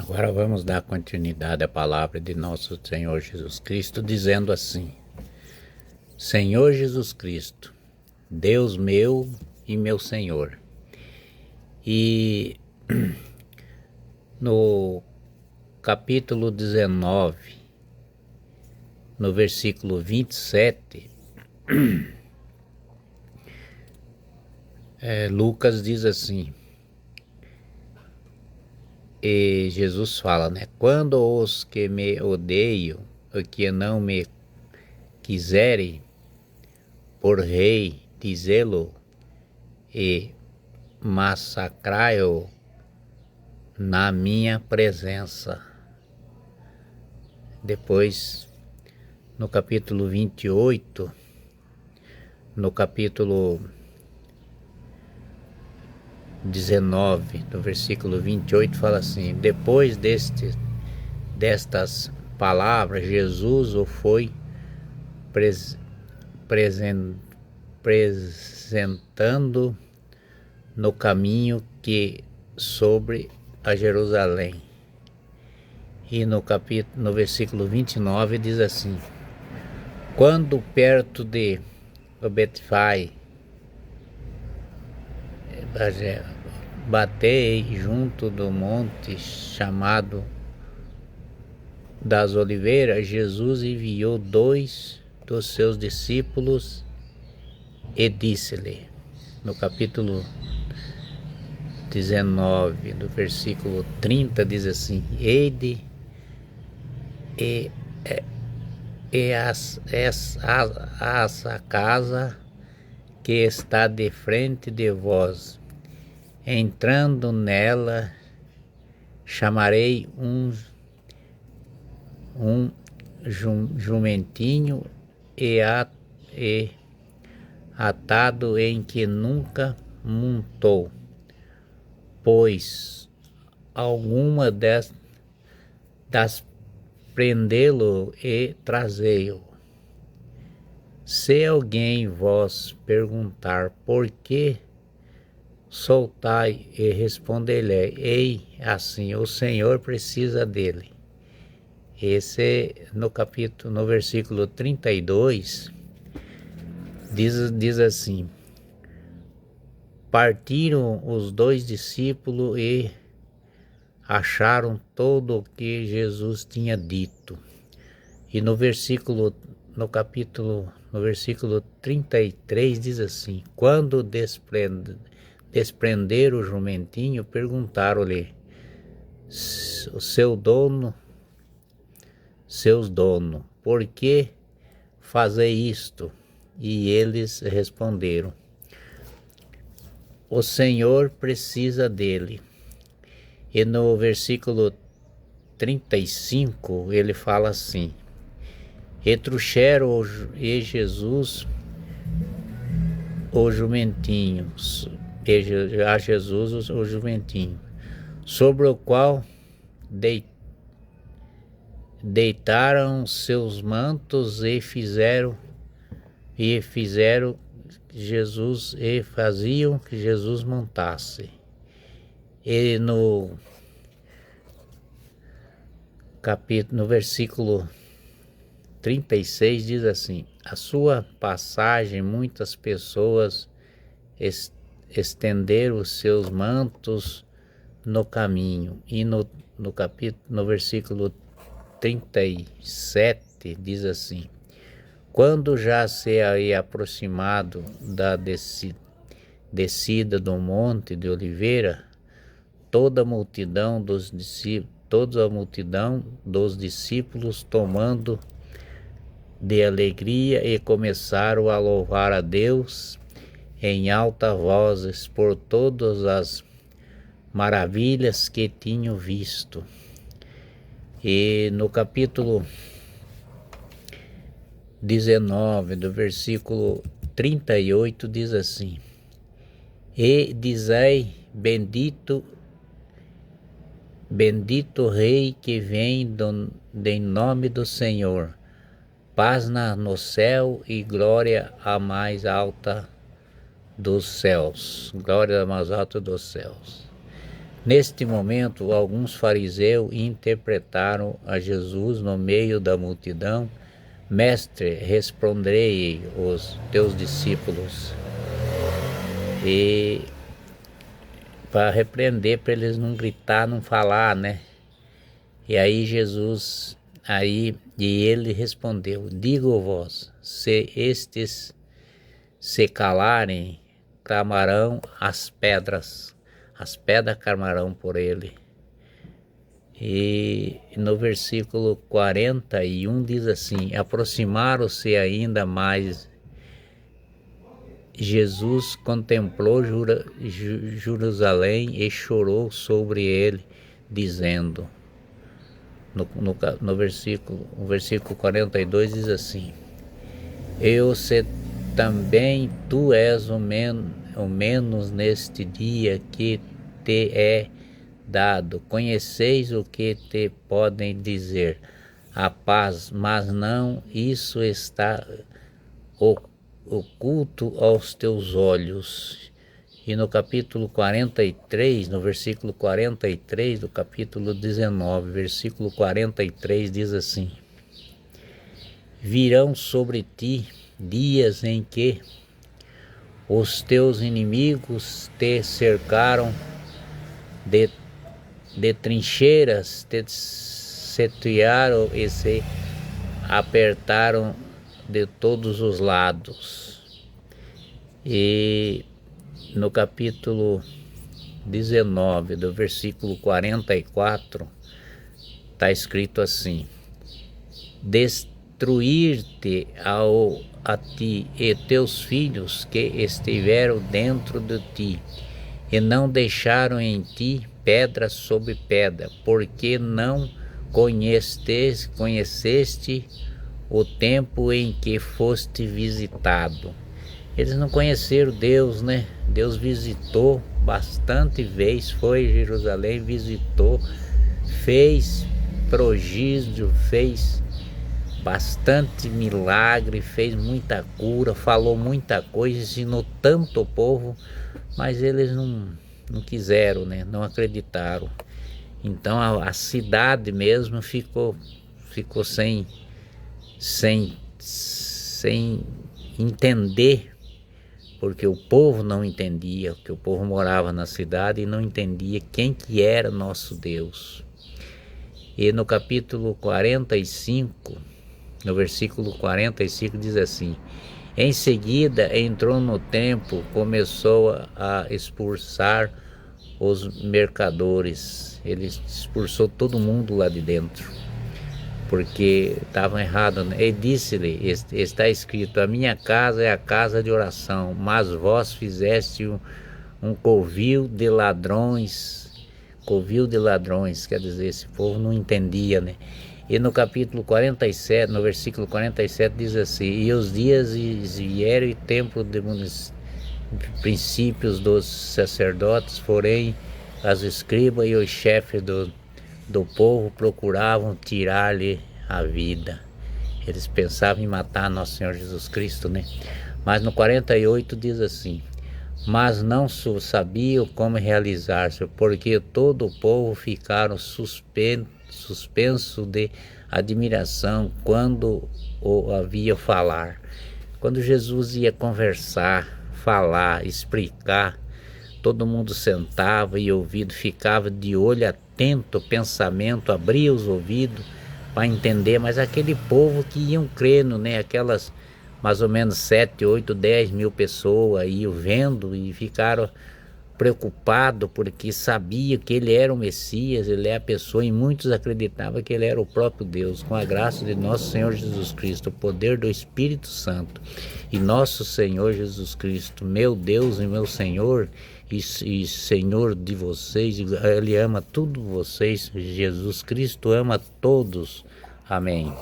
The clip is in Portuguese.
Agora vamos dar continuidade à palavra de nosso Senhor Jesus Cristo, dizendo assim: Senhor Jesus Cristo, Deus meu e meu Senhor. E no capítulo 19, no versículo 27, Lucas diz assim, e Jesus fala, quando os que me odeiam, o que não me quiserem por rei dizê-lo e massacrai-o na minha presença. Depois, no capítulo 28, no capítulo 19, no versículo 28, fala assim: depois destas palavras, Jesus o foi apresentando no caminho que sobre a Jerusalém. E no versículo 29 diz assim: quando perto de Betfai, batei junto do monte chamado das Oliveiras, Jesus enviou 2 dos seus discípulos e disse-lhe, no capítulo 19, do versículo 30, diz assim: Eide essa casa que está de frente de vós, entrando nela, chamarei um jumentinho e atado em que nunca montou, pois alguma das prendê-lo e trazei-o. Se alguém vos perguntar por que soltai, e responder-lhe, ei, assim, o Senhor precisa dele. Esse no versículo 32 diz assim: partiram os 2 discípulos e acharam todo o que Jesus tinha dito. E no versículo 33 diz assim: quando desprenderam o jumentinho, perguntaram-lhe seus donos, por que fazer isto? E eles responderam: o Senhor precisa dele. E no versículo 35 ele fala assim: e trouxeram e Jesus o jumentinho, a Jesus o jumentinho, sobre o qual deitaram seus mantos e fizeram Jesus e faziam que Jesus montasse. E no versículo 36 diz assim: a sua passagem muitas pessoas estenderam os seus mantos no caminho. E no versículo 37 diz assim: quando já se havia aproximado da descida do monte de Oliveira, toda a multidão dos discípulos tomando de alegria e começaram a louvar a Deus em alta voz por todas as maravilhas que tinham visto. E no capítulo 19, do versículo 38 diz assim: e dizei, bendito o Rei que vem em nome do Senhor, paz no céu e glória a mais alta dos céus. Glória a mais alta dos céus. Neste momento, alguns fariseus interpretaram a Jesus no meio da multidão: Mestre, respondei os teus discípulos. E para repreender, para eles não gritar, não falar, né? E aí Jesus, e ele respondeu: digo-vos, se estes se calarem, clamarão as pedras clamarão por ele. E no versículo 41 diz assim: aproximaram-se ainda mais. Jesus contemplou Jerusalém e chorou sobre ele, dizendo, no versículo 42 diz assim: eu sei também tu és o menos neste dia que te é dado. Conheceis o que te podem dizer a paz, mas não isso está oculto aos teus olhos. E no capítulo 43, no versículo 43 do capítulo 19, versículo 43 diz assim: virão sobre ti dias em que os teus inimigos te cercaram de trincheiras, te sitiaram e se apertaram de todos os lados. E no capítulo 19, do versículo 44, está escrito assim: destruir-te a ti e teus filhos que estiveram dentro de ti, e não deixaram em ti pedra sobre pedra, porque não conheceste o tempo em que foste visitado. Eles não conheceram Deus, né? Deus visitou bastante vezes, foi a Jerusalém, visitou, fez prodígio, fez bastante milagre, fez muita cura, falou muita coisa, ensinou tanto o povo, mas eles não quiseram, né? Não acreditaram. Então a cidade mesmo ficou sem entender, porque o povo não entendia, porque o povo morava na cidade e não entendia quem que era nosso Deus. E no capítulo 45, no versículo 45 diz assim: em seguida entrou no templo, começou a expulsar os mercadores. Ele expulsou todo mundo lá de dentro, porque estavam errados, né? E disse-lhe, está escrito: a minha casa é a casa de oração, mas vós fizeste um covil de ladrões. Covil de ladrões, quer dizer, esse povo não entendia, né? E no capítulo 47, no versículo 47 diz assim: e os dias vieram e o templo de princípios dos sacerdotes, porém as escribas e os chefes do povo procuravam tirar-lhe a vida. Eles pensavam em matar nosso Senhor Jesus Cristo, né? Mas no 48 diz assim: mas não sabiam como realizar-se, porque todo o povo ficaram suspenso de admiração quando o havia falar. Quando Jesus ia conversar, falar, explicar, todo mundo sentava e ouvido, ficava de olho atento, pensamento, abria os ouvidos para entender, mas aquele povo que iam crendo, né? Aquelas mais ou menos 7, 8, 10 mil pessoas iam vendo e ficaram preocupados porque sabia que ele era o Messias, ele é a pessoa, e muitos acreditavam que ele era o próprio Deus. Com a graça de nosso Senhor Jesus Cristo, o poder do Espírito Santo e nosso Senhor Jesus Cristo, meu Deus e meu Senhor e Senhor de vocês, ele ama todos vocês, Jesus Cristo ama todos. Amém.